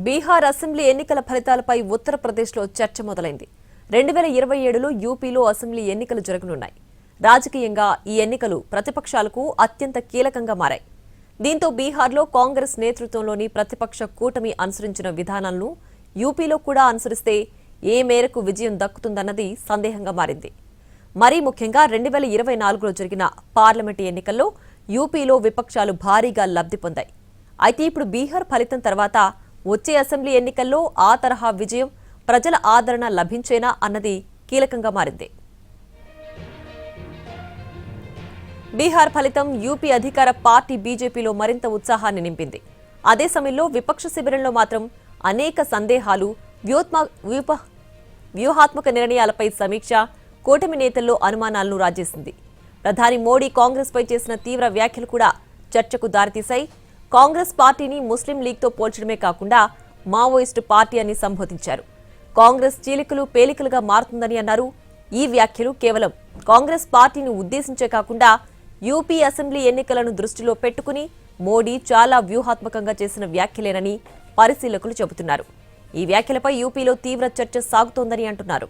Bihar assembly ఎన్నికల ఫలితాలపై ఉత్తరప్రదేశ్లో చర్చ మొదలైంది. 2027లో యూపీలో అసెంబ్లీ ఎన్నికలు జరగనున్నాయి. రాజకీయంగా ఈ ఎన్నికలు ప్రతిపక్షాలకు అత్యంత కీలకంగా మారాయి. దీంతో బీహార్లో కాంగ్రెస్ నేతృత్వంలోని ప్రతిపక్ష కూటమి అనుసరించిన విధానాలను యూపీలో కూడా అనుసరిస్తే ఏ మేరకు విజయం దక్కుతుందన్నది సందేహంగా మారింది. మరీ ముఖ్యంగా 2024లో జరిగిన పార్లమెంటు ఎన్నికల్లో యూపీలో విపక్షాలు భారీగా లబ్ధి పొందాయి. అయితే ఇప్పుడు బీహార్ ఫలితం తర్వాత వచ్చే అసెంబ్లీ ఎన్నికల్లో ఆ తరహా విజయం, ప్రజల ఆదరణ లభించేనా అన్నది కీలకంగా మారింది. బీహార్ ఫలితం యూపీ అధికార పార్టీ బీజేపీలో మరింత ఉత్సాహాన్ని నింపింది. అదే సమయంలో విపక్ష శిబిరంలో మాత్రం అనేక సందేహాలు, వ్యూహాత్మక నిర్ణయాలపై సమీక్ష, కూటమి నేతల్లో అనుమానాలను రాజేసింది. ప్రధాని మోడీ కాంగ్రెస్పై చేసిన తీవ్ర వ్యాఖ్యలు కూడా చర్చకు దారితీశాయి. కాంగ్రెస్ పార్టీని ముస్లిం లీగ్తో పోల్చడమే కాకుండా మావోయిస్టు పార్టీ అని సంబోధించారు. కాంగ్రెస్ చీలికలు పేలికలుగా మారుతుందని అన్నారు. ఈ వ్యాఖ్యలు కేవలం కాంగ్రెస్ పార్టీని ఉద్దేశించే కాకుండా యూపీ అసెంబ్లీ ఎన్నికలను దృష్టిలో పెట్టుకుని మోడీ చాలా వ్యూహాత్మకంగా చేసిన వ్యాఖ్యలేనని పరిశీలకులు చెబుతున్నారు. ఈ వ్యాఖ్యలపై యూపీలో తీవ్ర చర్చ సాగుతోందని అంటున్నారు.